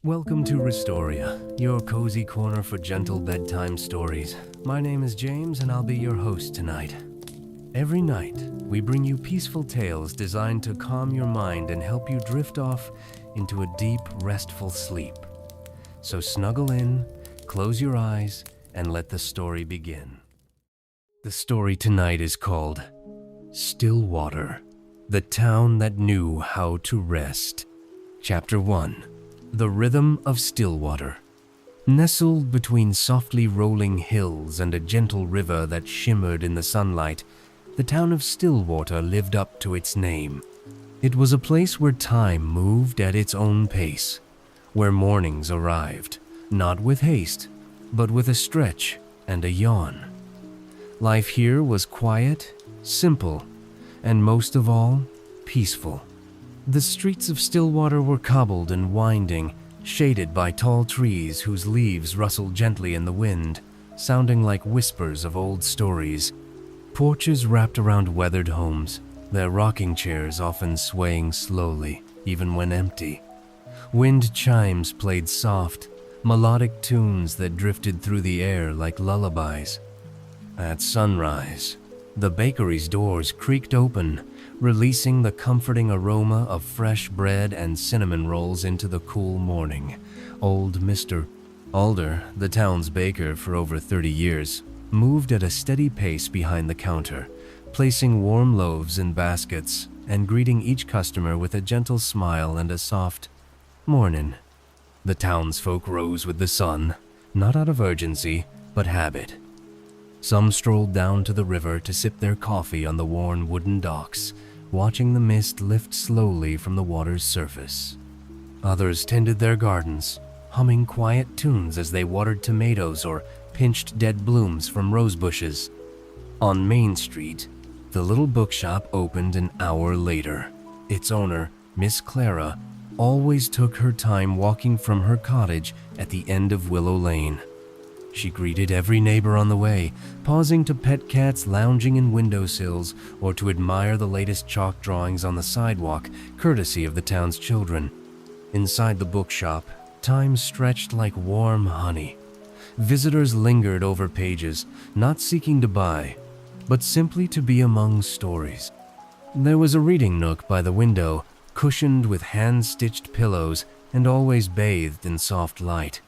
Welcome to Restoria, your cozy corner for gentle bedtime stories. My name is James and I'll be your host tonight. Every night, we bring you peaceful tales designed to calm your mind and help you drift off into a deep, restful sleep. So snuggle in, close your eyes, and let the story begin. The story tonight is called Stillwater, the town that knew how to rest. Chapter 1. The Rhythm of Stillwater. Nestled between softly rolling hills and a gentle river that shimmered in the sunlight, the town of Stillwater lived up to its name. It was a place where time moved at its own pace, where mornings arrived, not with haste, but with a stretch and a yawn. Life here was quiet, simple, and most of all, peaceful. The streets of Stillwater were cobbled and winding, shaded by tall trees whose leaves rustled gently in the wind, sounding like whispers of old stories. Porches wrapped around weathered homes, their rocking chairs often swaying slowly, even when empty. Wind chimes played soft, melodic tunes that drifted through the air like lullabies. At sunrise, the bakery's doors creaked open, releasing the comforting aroma of fresh bread and cinnamon rolls into the cool morning. Old Mr. Alder, the town's baker for over 30 years, moved at a steady pace behind the counter, placing warm loaves in baskets and greeting each customer with a gentle smile and a soft "Mornin'." The townsfolk rose with the sun, not out of urgency, but habit. Some strolled down to the river to sip their coffee on the worn wooden docks, watching the mist lift slowly from the water's surface. Others tended their gardens, humming quiet tunes as they watered tomatoes or pinched dead blooms from rose bushes. On Main Street, the little bookshop opened an hour later. Its owner, Miss Clara, always took her time walking from her cottage at the end of Willow Lane. She greeted every neighbor on the way, pausing to pet cats lounging in windowsills or to admire the latest chalk drawings on the sidewalk, courtesy of the town's children. Inside the bookshop, time stretched like warm honey. Visitors lingered over pages, not seeking to buy, but simply to be among stories. There was a reading nook by the window, cushioned with hand-stitched pillows and always bathed in soft light.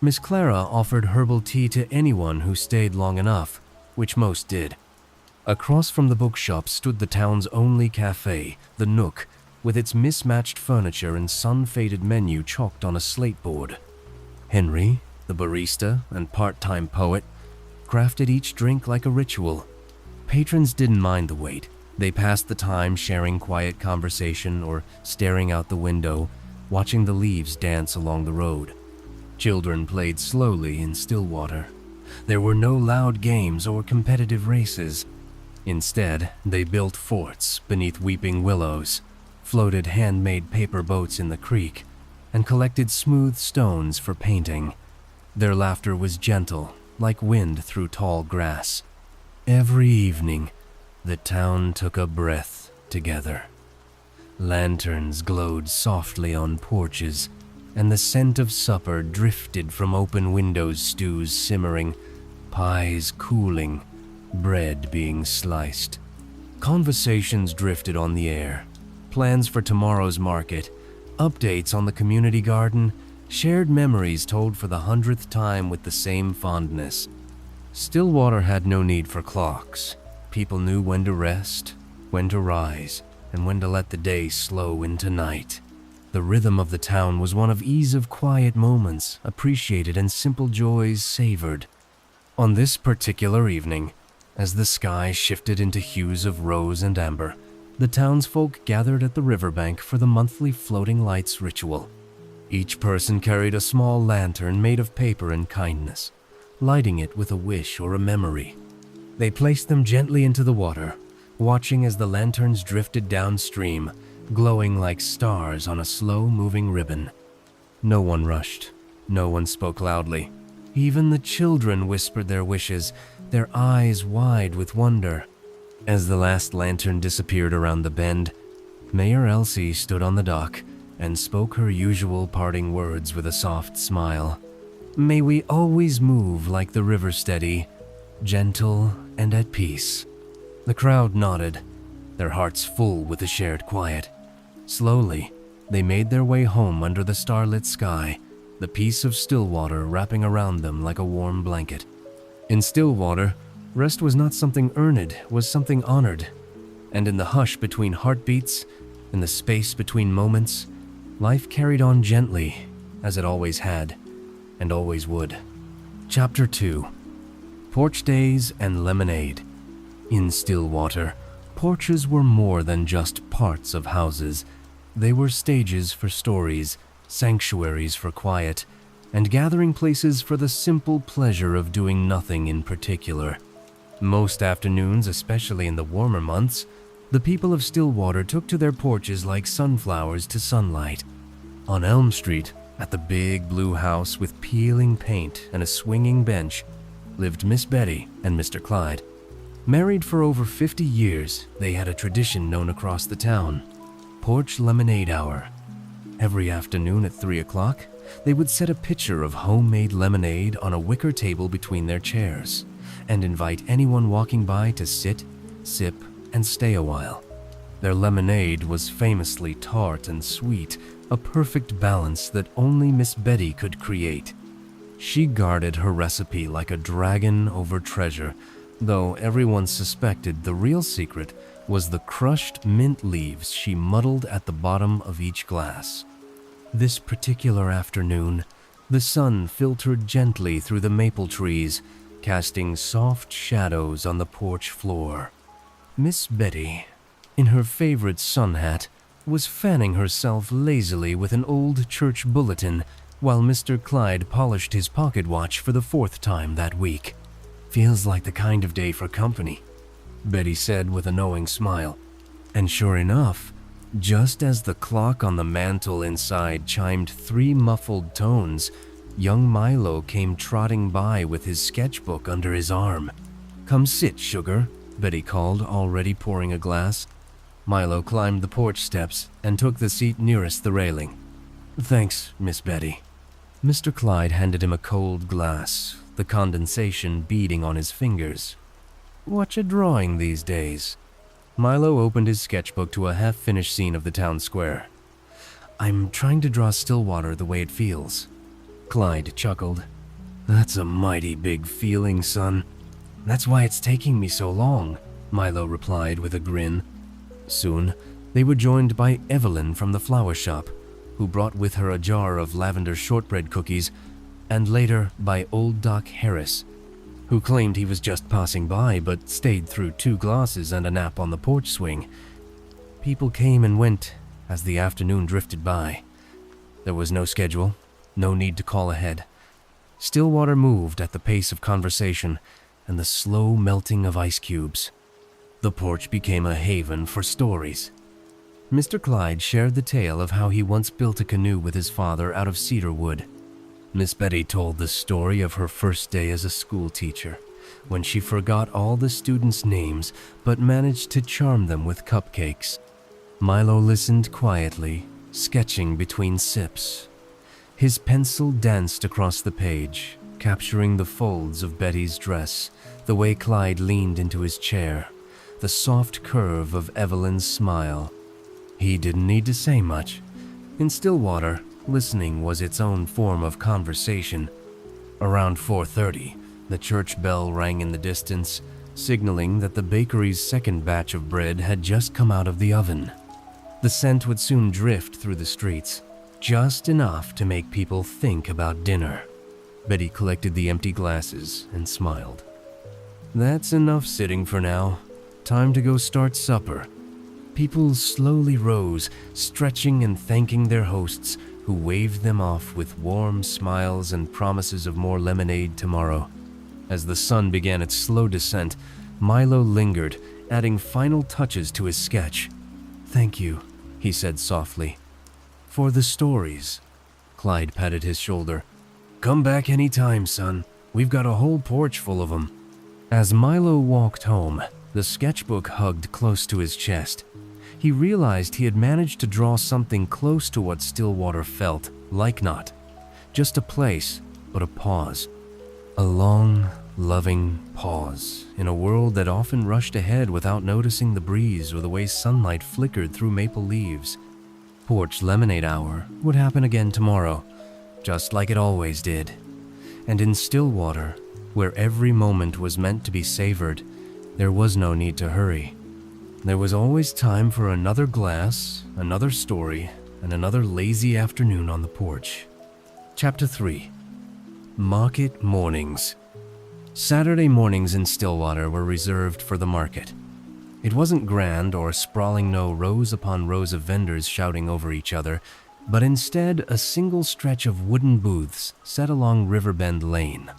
Miss Clara offered herbal tea to anyone who stayed long enough, which most did. Across from the bookshop stood the town's only cafe, the Nook, with its mismatched furniture and sun-faded menu chalked on a slate board. Henry, the barista and part-time poet, crafted each drink like a ritual. Patrons didn't mind the wait. They passed the time sharing quiet conversation or staring out the window, watching the leaves dance along the road. Children played slowly in Stillwater. There were no loud games or competitive races. Instead, they built forts beneath weeping willows, floated handmade paper boats in the creek, and collected smooth stones for painting. Their laughter was gentle, like wind through tall grass. Every evening, the town took a breath together. Lanterns glowed softly on porches, and the scent of supper drifted from open windows, stews simmering, pies cooling, bread being sliced. Conversations drifted on the air. Plans for tomorrow's market, updates on the community garden, shared memories told for the 100th time with the same fondness. Stillwater had no need for clocks. People knew when to rest, when to rise, and when to let the day slow into night. The rhythm of the town was one of ease of quiet moments, appreciated and simple joys savored. On this particular evening, as the sky shifted into hues of rose and amber, the townsfolk gathered at the riverbank for the monthly floating lights ritual. Each person carried a small lantern made of paper and kindness, lighting it with a wish or a memory. They placed them gently into the water, watching as the lanterns drifted downstream, glowing like stars on a slow-moving ribbon. No one rushed. No one spoke loudly. Even the children whispered their wishes, their eyes wide with wonder. As the last lantern disappeared around the bend, Mayor Elsie stood on the dock and spoke her usual parting words with a soft smile. May we always move like the river steady, gentle and at peace. The crowd nodded, their hearts full with the shared quiet. Slowly, they made their way home under the starlit sky, the peace of Stillwater wrapping around them like a warm blanket. In Stillwater, rest was not something earned, was something honored. And in the hush between heartbeats, in the space between moments, life carried on gently, as it always had, and always would. Chapter 2. Porch Days and Lemonade. In Stillwater, porches were more than just parts of houses. They were stages for stories, sanctuaries for quiet, and gathering places for the simple pleasure of doing nothing in particular. Most afternoons, especially in the warmer months, the people of Stillwater took to their porches like sunflowers to sunlight. On Elm Street, at the big blue house with peeling paint and a swinging bench, lived Miss Betty and Mr. Clyde. Married for over 50 years, they had a tradition known across the town: Porch Lemonade Hour. Every afternoon at 3 o'clock, they would set a pitcher of homemade lemonade on a wicker table between their chairs and invite anyone walking by to sit, sip, and stay a while. Their lemonade was famously tart and sweet, a perfect balance that only Miss Betty could create. She guarded her recipe like a dragon over treasure, though everyone suspected the real secret was the crushed mint leaves she muddled at the bottom of each glass. This particular afternoon, the sun filtered gently through the maple trees, casting soft shadows on the porch floor. Miss Betty, in her favorite sun hat, was fanning herself lazily with an old church bulletin while Mr. Clyde polished his pocket watch for the 4th time that week. Feels like the kind of day for company, Betty said with a knowing smile. And sure enough, just as the clock on the mantel inside chimed 3 muffled tones, young Milo came trotting by with his sketchbook under his arm. "Come sit, sugar," Betty called, already pouring a glass. Milo climbed the porch steps and took the seat nearest the railing. "Thanks, Miss Betty." Mr. Clyde handed him a cold glass, the condensation beading on his fingers. "What you drawing these days?" Milo opened his sketchbook to a half-finished scene of the town square. "I'm trying to draw Stillwater the way it feels." Clyde chuckled. "That's a mighty big feeling, son. That's why it's taking me so long," Milo replied with a grin. Soon, they were joined by Evelyn from the flower shop, who brought with her a jar of lavender shortbread cookies, and later by old Doc Harris, who claimed he was just passing by but stayed through 2 glasses and a nap on the porch swing. People came and went as the afternoon drifted by. There was no schedule, no need to call ahead. Stillwater moved at the pace of conversation and the slow melting of ice cubes. The porch became a haven for stories. Mr. Clyde shared the tale of how he once built a canoe with his father out of cedar wood. Miss Betty told the story of her first day as a school teacher, when she forgot all the students' names but managed to charm them with cupcakes. Milo listened quietly, sketching between sips. His pencil danced across the page, capturing the folds of Betty's dress, the way Clyde leaned into his chair, the soft curve of Evelyn's smile. He didn't need to say much. In Stillwater, listening was its own form of conversation. Around 4:30, the church bell rang in the distance, signaling that the bakery's second batch of bread had just come out of the oven. The scent would soon drift through the streets, just enough to make people think about dinner. Betty collected the empty glasses and smiled. "That's enough sitting for now. Time to go start supper." People slowly rose, stretching and thanking their hosts, who waved them off with warm smiles and promises of more lemonade tomorrow. As the sun began its slow descent, Milo lingered, adding final touches to his sketch. "Thank you," he said softly. "For the stories." Clyde patted his shoulder. "Come back any time, son. We've got a whole porch full of them." As Milo walked home, the sketchbook hugged close to his chest. he realized he had managed to draw something close to what Stillwater felt, like not. Just a place, but a pause. A long, loving pause in a world that often rushed ahead without noticing the breeze or the way sunlight flickered through maple leaves. Porch lemonade hour would happen again tomorrow, just like it always did. And in Stillwater, where every moment was meant to be savored, there was no need to hurry. There was always time for another glass, another story, and another lazy afternoon on the porch. Chapter 3. Market Mornings. Saturday mornings in Stillwater were reserved for the market. It wasn't grand or sprawling, no rows upon rows of vendors shouting over each other, but instead a single stretch of wooden booths set along Riverbend Lane.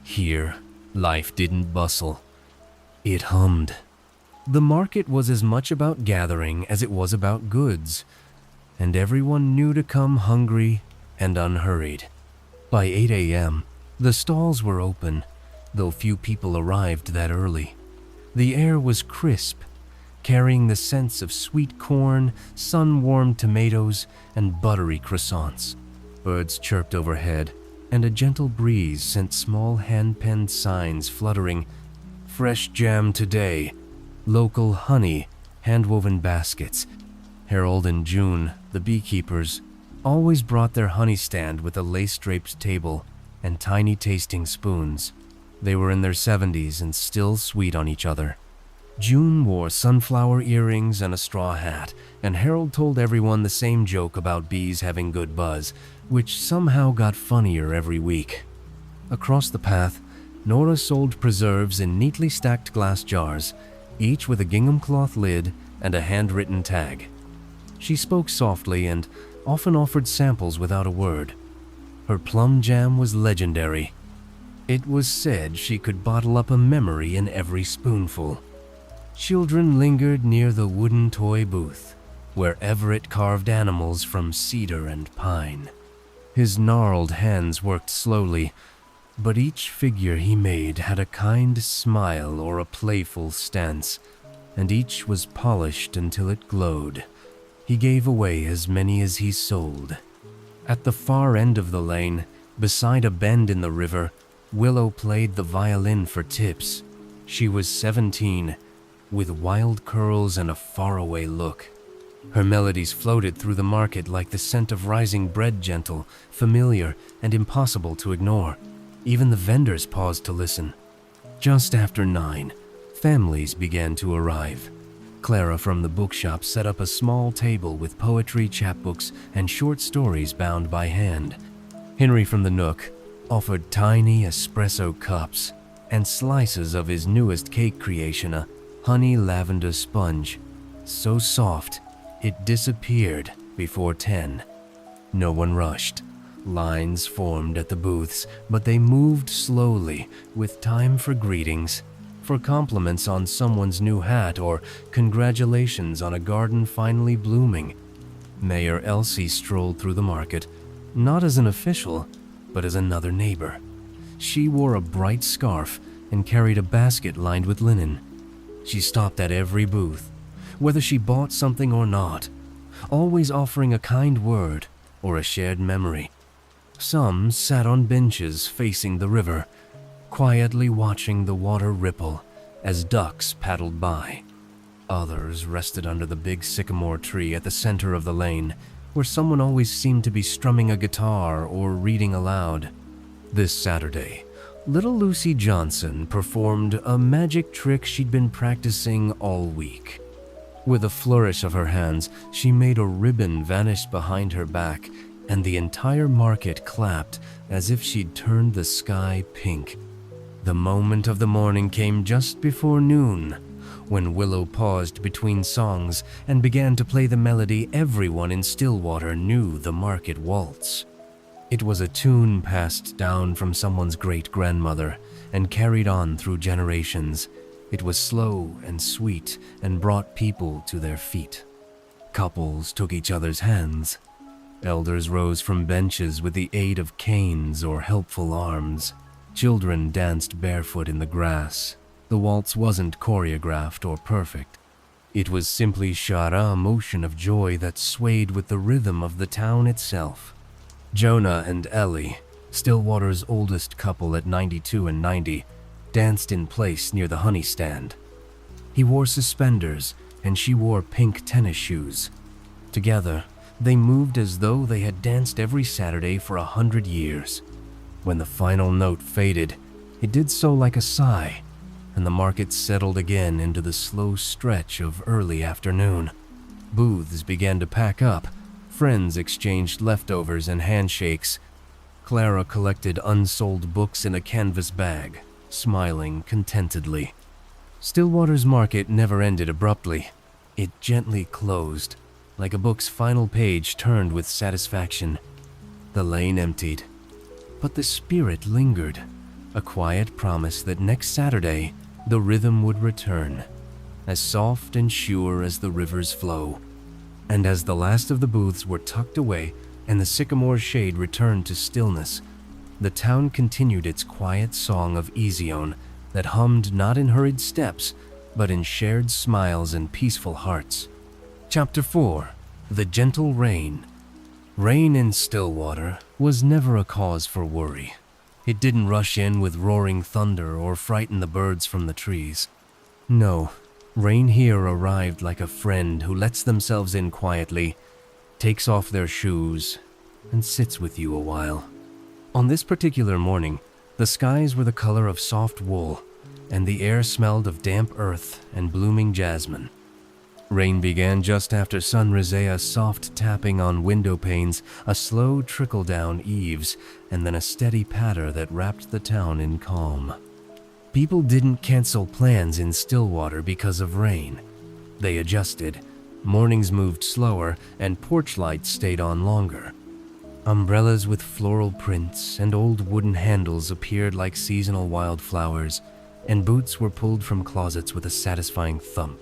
Here, life didn't bustle. It hummed. The market was as much about gathering as it was about goods, and everyone knew to come hungry and unhurried. By 8 a.m., the stalls were open, though few people arrived that early. The air was crisp, carrying the scents of sweet corn, sun-warmed tomatoes, and buttery croissants. Birds chirped overhead, and a gentle breeze sent small hand-penned signs fluttering, "Fresh jam today," "Local honey," hand-woven baskets. Harold and June, the beekeepers, always brought their honey stand with a lace-draped table and tiny tasting spoons. They were in their 70s and still sweet on each other. June wore sunflower earrings and a straw hat, and Harold told everyone the same joke about bees having good buzz, which somehow got funnier every week. Across the path, Nora sold preserves in neatly stacked glass jars, each with a gingham cloth lid and a handwritten tag. She spoke softly and often offered samples without a word. Her plum jam was legendary. It was said she could bottle up a memory in every spoonful. Children lingered near the wooden toy booth, where Everett carved animals from cedar and pine. His gnarled hands worked slowly, but each figure he made had a kind smile or a playful stance, and each was polished until it glowed. He gave away as many as he sold. At the far end of the lane, beside a bend in the river, Willow played the violin for tips. She was 17, with wild curls and a faraway look. Her melodies floated through the market like the scent of rising bread, gentle, familiar, and impossible to ignore. Even the vendors paused to listen. Just after 9, families began to arrive. Clara from the bookshop set up a small table with poetry, chapbooks, and short stories bound by hand. Henry from the Nook offered tiny espresso cups and slices of his newest cake creation, a honey lavender sponge, so soft it disappeared before 10. No one rushed. Lines formed at the booths, but they moved slowly, with time for greetings, for compliments on someone's new hat, or congratulations on a garden finally blooming. Mayor Elsie strolled through the market, not as an official, but as another neighbor. She wore a bright scarf and carried a basket lined with linen. She stopped at every booth, whether she bought something or not, always offering a kind word or a shared memory. Some sat on benches facing the river, quietly watching the water ripple as ducks paddled by. Others rested under the big sycamore tree at the center of the lane, where someone always seemed to be strumming a guitar or reading aloud. This Saturday, little Lucy Johnson performed a magic trick she'd been practicing all week. With a flourish of her hands, she made a ribbon vanish behind her back, and the entire market clapped as if she'd turned the sky pink. The moment of the morning came just before noon, when Willow paused between songs and began to play the melody everyone in Stillwater knew, the market waltz. It was a tune passed down from someone's great-grandmother and carried on through generations. It was slow and sweet and brought people to their feet. Couples took each other's hands. Elders rose from benches with the aid of canes or helpful arms. Children danced barefoot in the grass. The waltz wasn't choreographed or perfect. It was simply Shara motion of joy that swayed with the rhythm of the town itself. Jonah and Ellie, Stillwater's oldest couple at 92 and 90, danced in place near the honey stand. He wore suspenders and she wore pink tennis shoes. Together, they moved as though they had danced every Saturday for 100 years. When the final note faded, it did so like a sigh, and the market settled again into the slow stretch of early afternoon. Booths began to pack up, friends exchanged leftovers and handshakes. Clara collected unsold books in a canvas bag, smiling contentedly. Stillwater's market never ended abruptly. It gently closed, like a book's final page turned with satisfaction. The lane emptied, but the spirit lingered, a quiet promise that next Saturday the rhythm would return, as soft and sure as the river's flow. And as the last of the booths were tucked away and the sycamore shade returned to stillness, the town continued its quiet song of Ezion that hummed not in hurried steps, but in shared smiles and peaceful hearts. Chapter 4. The Gentle Rain. Rain in Stillwater was never a cause for worry. It didn't rush in with roaring thunder or frighten the birds from the trees. No, rain here arrived like a friend who lets themselves in quietly, takes off their shoes, and sits with you a while. On this particular morning, the skies were the color of soft wool, and the air smelled of damp earth and blooming jasmine. Rain began just after sunrisea's soft tapping on window panes, a slow trickle down eaves, and then a steady patter that wrapped the town in calm. People didn't cancel plans in Stillwater because of rain. They adjusted. Mornings moved slower, and porch lights stayed on longer. Umbrellas with floral prints and old wooden handles appeared like seasonal wildflowers, and boots were pulled from closets with a satisfying thump.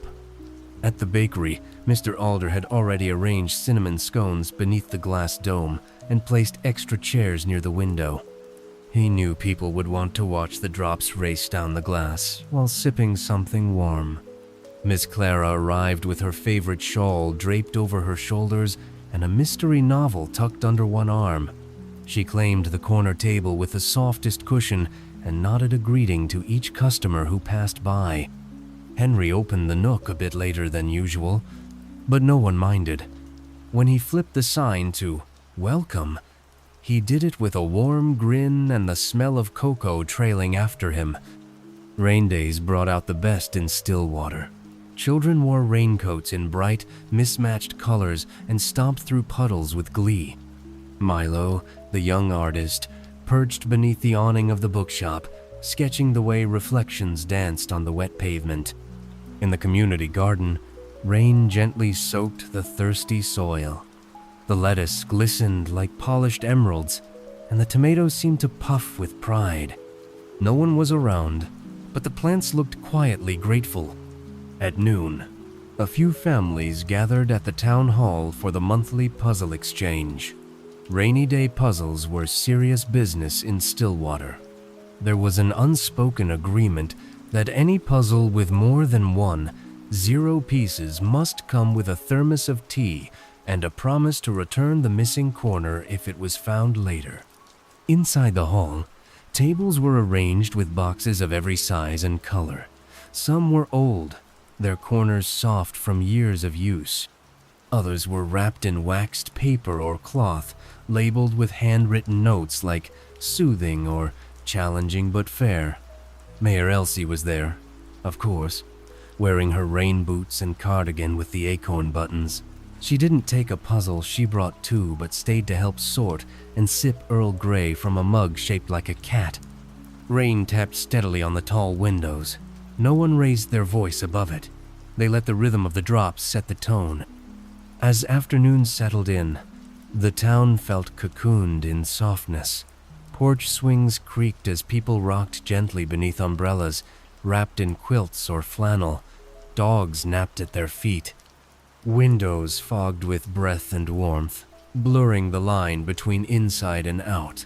At the bakery, Mr. Alder had already arranged cinnamon scones beneath the glass dome and placed extra chairs near the window. He knew people would want to watch the drops race down the glass while sipping something warm. Miss Clara arrived with her favorite shawl draped over her shoulders and a mystery novel tucked under one arm. She claimed the corner table with the softest cushion and nodded a greeting to each customer who passed by. Henry opened the nook a bit later than usual, but no one minded. When he flipped the sign to "Welcome," he did it with a warm grin and the smell of cocoa trailing after him. Rain days brought out the best in Stillwater. Children wore raincoats in bright, mismatched colors and stomped through puddles with glee. Milo, the young artist, perched beneath the awning of the bookshop, sketching the way reflections danced on the wet pavement. In the community garden, rain gently soaked the thirsty soil. The lettuce glistened like polished emeralds, and the tomatoes seemed to puff with pride. No one was around, but the plants looked quietly grateful. At noon, a few families gathered at the town hall for the monthly puzzle exchange. Rainy day puzzles were serious business in Stillwater. There was an unspoken agreement that any puzzle with more than 0 pieces must come with a thermos of tea and a promise to return the missing corner if it was found later. Inside the hall, tables were arranged with boxes of every size and color. Some were old, their corners soft from years of use. Others were wrapped in waxed paper or cloth, labeled with handwritten notes like "soothing" or "challenging but fair." Mayor Elsie was there, of course, wearing her rain boots and cardigan with the acorn buttons. She didn't take a puzzle, she brought 2, but stayed to help sort and sip Earl Grey from a mug shaped like a cat. Rain tapped steadily on the tall windows. No one raised their voice above it. They let the rhythm of the drops set the tone. As afternoon settled in, the town felt cocooned in softness. Porch swings creaked as people rocked gently beneath umbrellas, wrapped in quilts or flannel. Dogs napped at their feet. Windows fogged with breath and warmth, blurring the line between inside and out.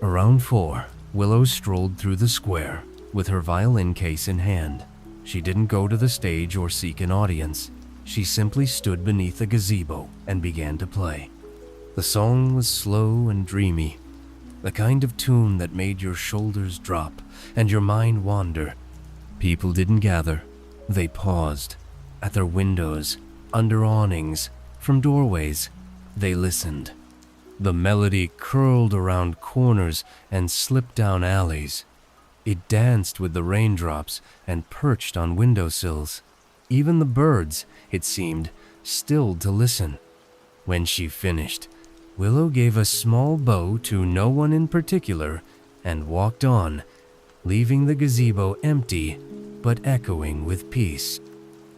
Around 4, Willow strolled through the square with her violin case in hand. She didn't go to the stage or seek an audience. she simply stood beneath a gazebo and began to play. The song was slow and dreamy, the kind of tune that made your shoulders drop and your mind wander. People didn't gather. They paused. At their windows, under awnings, from doorways, they listened. The melody curled around corners and slipped down alleys. It danced with the raindrops and perched on windowsills. Even the birds, it seemed, stilled to listen. When she finished, Willow gave a small bow to no one in particular and walked on, leaving the gazebo empty but echoing with peace.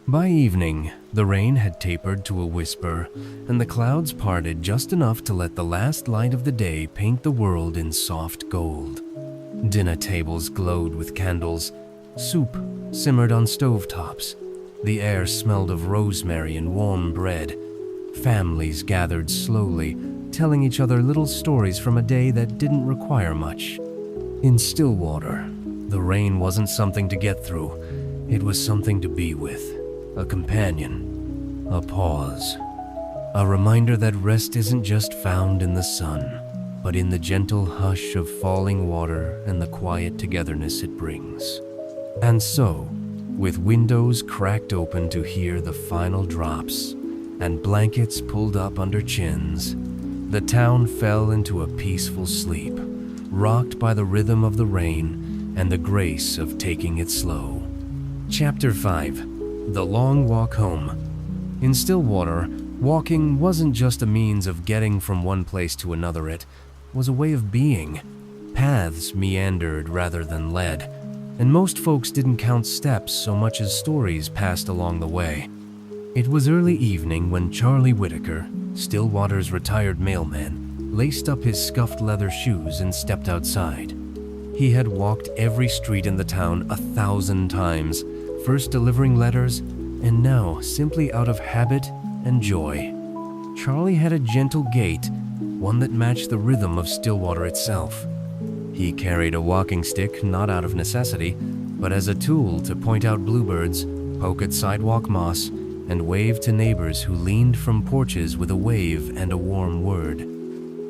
By evening, the rain had tapered to a whisper, and the clouds parted just enough to let the last light of the day paint the world in soft gold. Dinner tables glowed with candles. Soup simmered on stovetops. The air smelled of rosemary and warm bread. Families gathered slowly, telling each other little stories from a day that didn't require much. In Stillwater, the rain wasn't something to get through. It was something to be with. A companion, a pause, a reminder that rest isn't just found in the sun, but in the gentle hush of falling water and the quiet togetherness it brings. And so, with windows cracked open to hear the final drops and blankets pulled up under chins, the town fell into a peaceful sleep, rocked by the rhythm of the rain and the grace of taking it slow. Chapter 5. The Long Walk Home. In Stillwater, walking wasn't just a means of getting from one place to another, it was a way of being. Paths meandered rather than led, and most folks didn't count steps so much as stories passed along the way. It was early evening when Charlie Whitaker, Stillwater's retired mailman, laced up his scuffed leather shoes and stepped outside. He had walked every street in the town 1,000 times, first delivering letters, and now simply out of habit and joy. Charlie had a gentle gait, one that matched the rhythm of Stillwater itself. He carried a walking stick not out of necessity, but as a tool to point out bluebirds, poke at sidewalk moss, and wave to neighbors who leaned from porches with a wave and a warm word.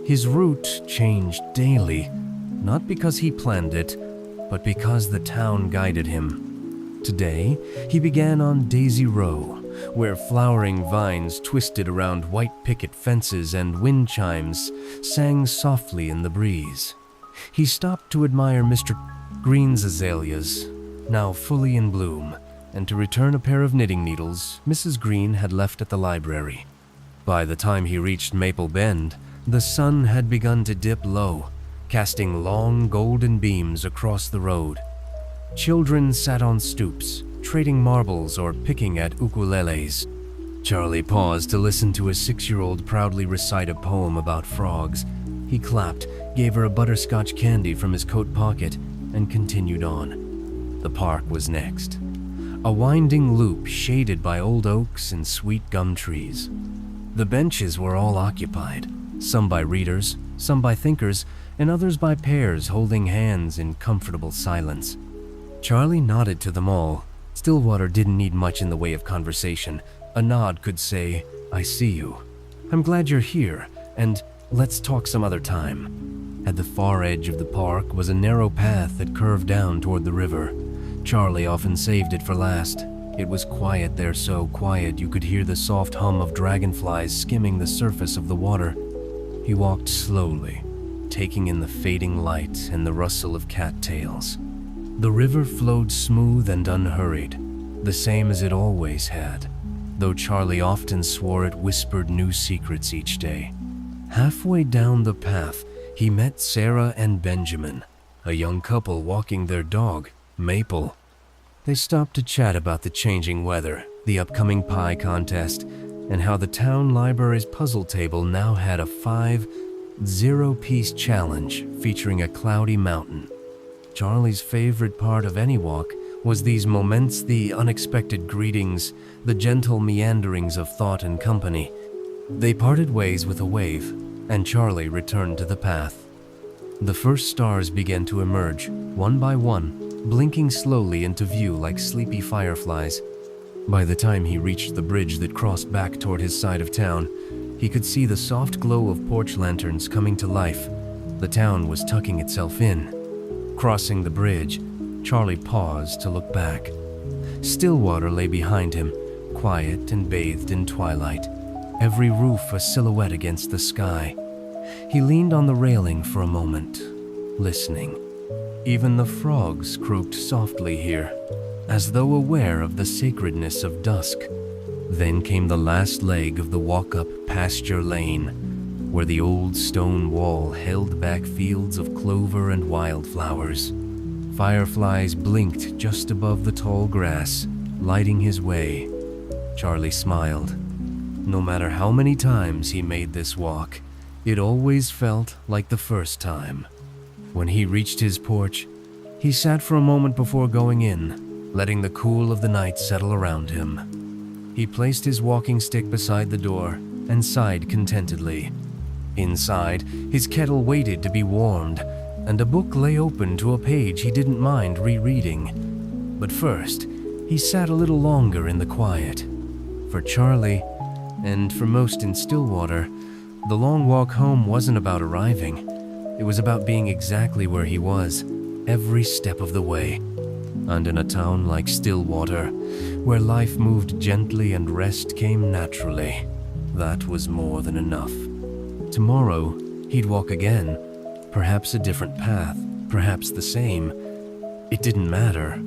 His route changed daily, not because he planned it, but because the town guided him. Today, he began on Daisy Row, where flowering vines twisted around white picket fences and wind chimes sang softly in the breeze. He stopped to admire Mr. Green's azaleas, now fully in bloom, and to return a pair of knitting needles Mrs. Green had left at the library. By the time he reached Maple Bend, the sun had begun to dip low, casting long golden beams across the road. Children sat on stoops, trading marbles or picking at ukuleles. Charlie paused to listen to a 6-year-old proudly recite a poem about frogs. He clapped, gave her a butterscotch candy from his coat pocket, and continued on. The park was next. A winding loop shaded by old oaks and sweet gum trees. The benches were all occupied, some by readers, some by thinkers, and others by pairs holding hands in comfortable silence. Charlie nodded to them all. Stillwater didn't need much in the way of conversation. A nod could say, "I see you. I'm glad you're here, and let's talk some other time." At the far edge of the park was a narrow path that curved down toward the river. Charlie often saved it for last. It was quiet there, so quiet you could hear the soft hum of dragonflies skimming the surface of the water. He walked slowly, taking in the fading light and the rustle of cattails. The river flowed smooth and unhurried, the same as it always had, though Charlie often swore it whispered new secrets each day. Halfway down the path, he met Sarah and Benjamin, a young couple walking their dog, Maple. They stopped to chat about the changing weather, the upcoming pie contest, and how the town library's puzzle table now had a 5 zero-piece challenge featuring a cloudy mountain. Charlie's favorite part of any walk was these moments, the unexpected greetings, the gentle meanderings of thought and company. They parted ways with a wave, and Charlie returned to the path. The first stars began to emerge, one by one, blinking slowly into view like sleepy fireflies. By the time he reached the bridge that crossed back toward his side of town, he could see the soft glow of porch lanterns coming to life. The town was tucking itself in. Crossing the bridge, Charlie paused to look back. Stillwater lay behind him, quiet and bathed in twilight, every roof a silhouette against the sky. He leaned on the railing for a moment, listening. Even the frogs croaked softly here, as though aware of the sacredness of dusk. Then came the last leg of the walk-up pasture lane, where the old stone wall held back fields of clover and wildflowers. Fireflies blinked just above the tall grass, lighting his way. Charlie smiled. No matter how many times he made this walk, it always felt like the first time. When he reached his porch, he sat for a moment before going in, letting the cool of the night settle around him. He placed his walking stick beside the door and sighed contentedly. Inside, his kettle waited to be warmed, and a book lay open to a page he didn't mind rereading. But first, he sat a little longer in the quiet. For Charlie, and for most in Stillwater, the long walk home wasn't about arriving. It was about being exactly where he was, every step of the way. And in a town like Stillwater, where life moved gently and rest came naturally, that was more than enough. Tomorrow, he'd walk again, perhaps a different path, perhaps the same. It didn't matter.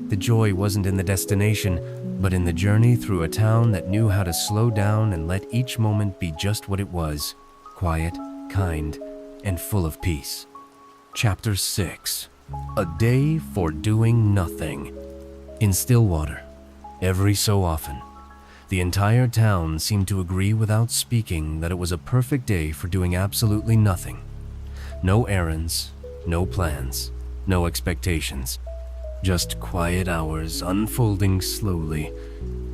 The joy wasn't in the destination, but in the journey through a town that knew how to slow down and let each moment be just what it was, quiet, kind, and full of peace. Chapter 6. A Day for Doing Nothing. In Stillwater, every so often, the entire town seemed to agree without speaking that it was a perfect day for doing absolutely nothing. No errands, no plans, no expectations. Just quiet hours unfolding slowly,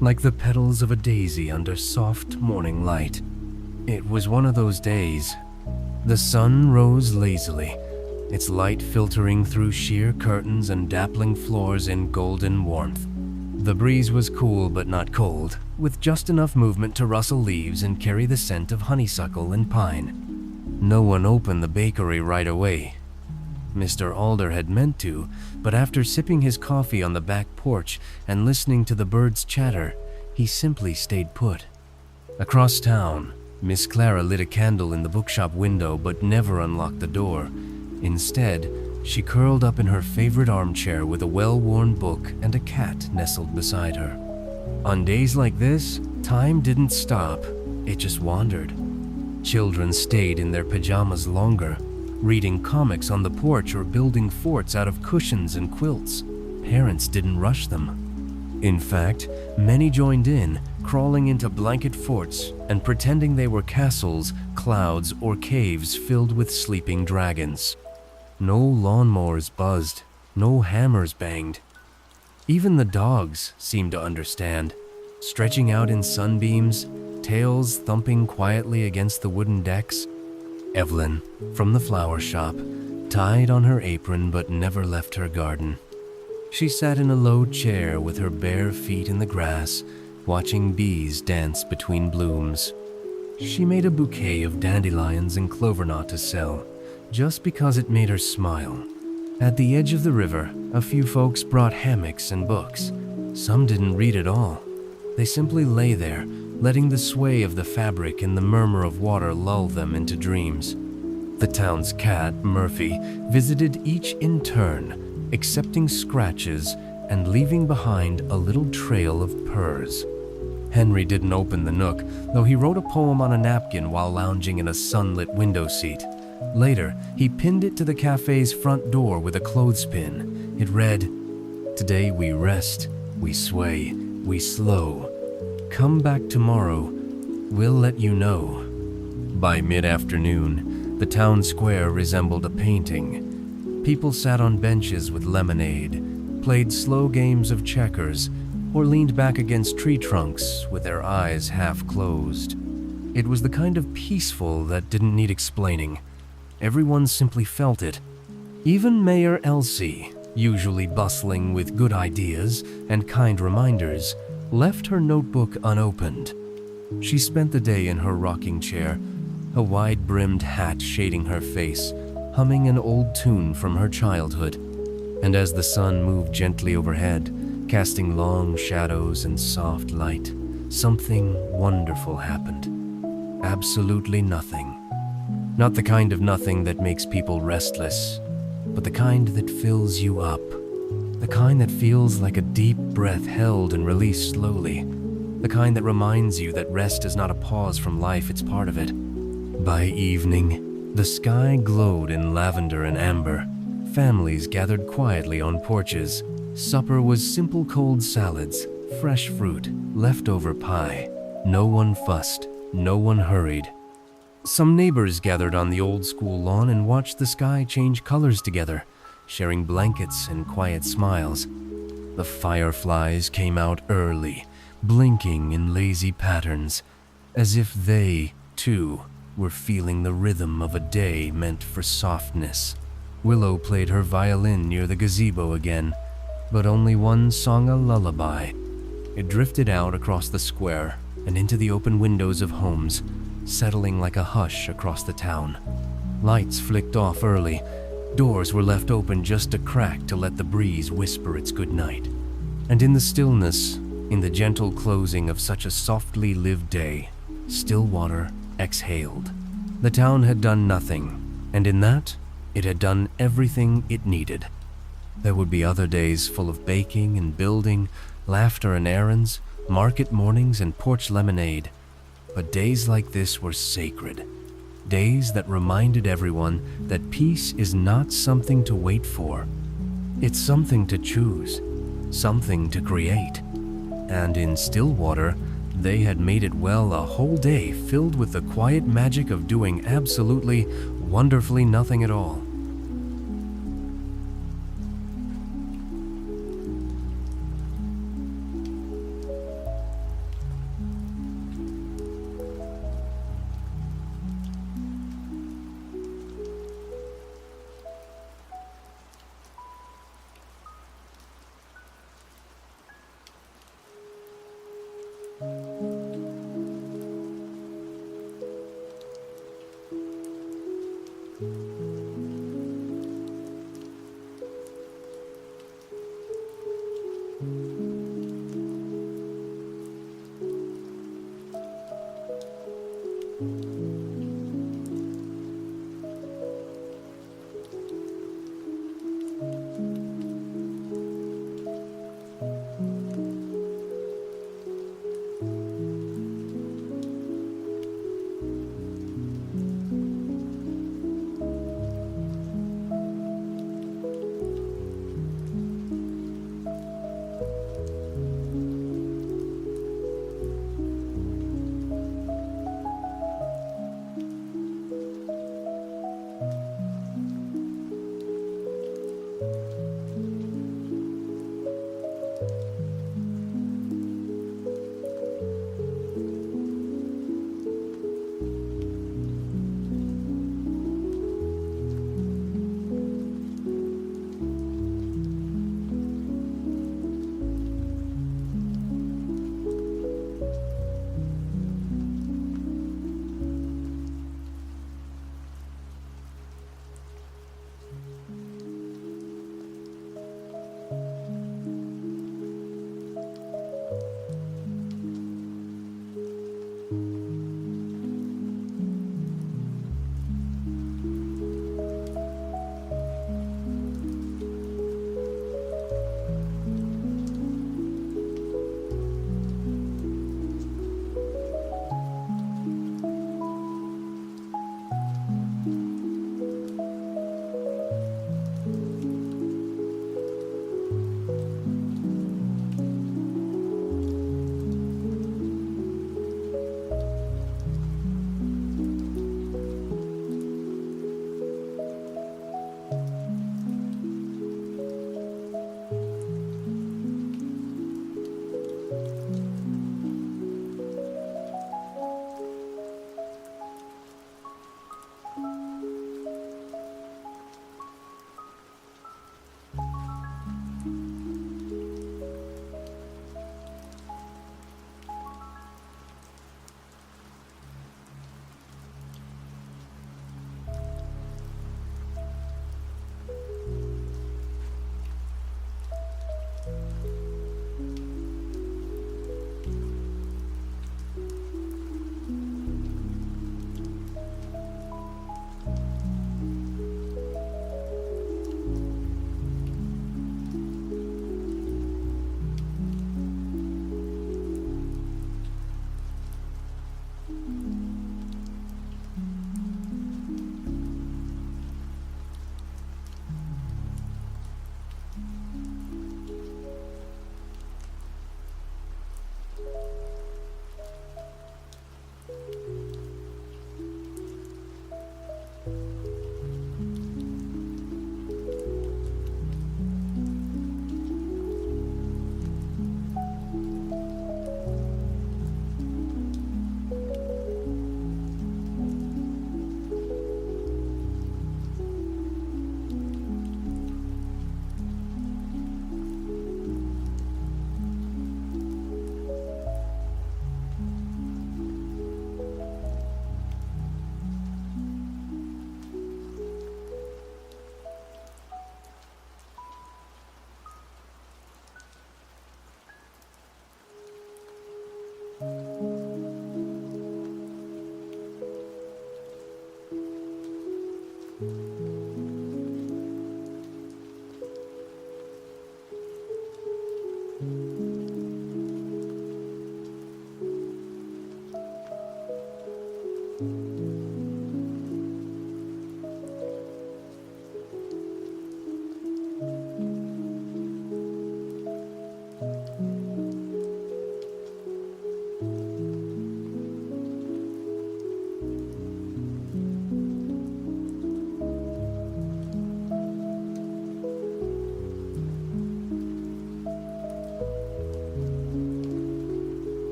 like the petals of a daisy under soft morning light. It was one of those days. The sun rose lazily, its light filtering through sheer curtains and dappling floors in golden warmth. The breeze was cool but not cold, with just enough movement to rustle leaves and carry the scent of honeysuckle and pine. No one opened the bakery right away. Mr. Alder had meant to, but after sipping his coffee on the back porch and listening to the birds chatter, he simply stayed put. Across town, Miss Clara lit a candle in the bookshop window but never unlocked the door. Instead, she curled up in her favorite armchair with a well-worn book and a cat nestled beside her. On days like this, time didn't stop, it just wandered. Children stayed in their pajamas longer, reading comics on the porch or building forts out of cushions and quilts. Parents didn't rush them. In fact, many joined in, crawling into blanket forts and pretending they were castles, clouds, or caves filled with sleeping dragons. No lawnmowers buzzed, no hammers banged. Even the dogs seemed to understand, stretching out in sunbeams, tails thumping quietly against the wooden decks. Evelyn, from the flower shop, tied on her apron but never left her garden. She sat in a low chair with her bare feet in the grass, watching bees dance between blooms. She made a bouquet of dandelions and clovernut to sell, just because it made her smile. At the edge of the river, a few folks brought hammocks and books. Some didn't read at all. They simply lay there, letting the sway of the fabric and the murmur of water lull them into dreams. The town's cat, Murphy, visited each in turn, accepting scratches and leaving behind a little trail of purrs. Henry didn't open the nook, though he wrote a poem on a napkin while lounging in a sunlit window seat. Later, he pinned it to the cafe's front door with a clothespin. It read, "Today we rest, we sway, we slow. Come back tomorrow, we'll let you know." By mid-afternoon, the town square resembled a painting. People sat on benches with lemonade, played slow games of checkers, or leaned back against tree trunks with their eyes half closed. It was the kind of peaceful that didn't need explaining. Everyone simply felt it. Even Mayor Elsie, usually bustling with good ideas and kind reminders, left her notebook unopened. She spent the day in her rocking chair, a wide-brimmed hat shading her face, humming an old tune from her childhood. And as the sun moved gently overhead, casting long shadows and soft light, something wonderful happened. Absolutely nothing. Not the kind of nothing that makes people restless, but the kind that fills you up. The kind that feels like a deep breath held and released slowly. The kind that reminds you that rest is not a pause from life, it's part of it. By evening, the sky glowed in lavender and amber. Families gathered quietly on porches. Supper was simple cold salads, fresh fruit, leftover pie. No one fussed, no one hurried. Some neighbors gathered on the old school lawn and watched the sky change colors together, sharing blankets and quiet smiles. The fireflies came out early, blinking in lazy patterns, as if they, too, were feeling the rhythm of a day meant for softness. Willow played her violin near the gazebo again, but only one sung a lullaby. It drifted out across the square and into the open windows of homes, settling like a hush across the town. Lights flicked off early. Doors were left open just a crack to let the breeze whisper its goodnight. And in the stillness, in the gentle closing of such a softly lived day, Stillwater exhaled. The town had done nothing, and in that, it had done everything it needed. There would be other days full of baking and building, laughter and errands, market mornings and porch lemonade. But days like this were sacred. Days that reminded everyone that peace is not something to wait for. It's something to choose, something to create. And in Stillwater, they had made it well a whole day filled with the quiet magic of doing absolutely, wonderfully nothing at all.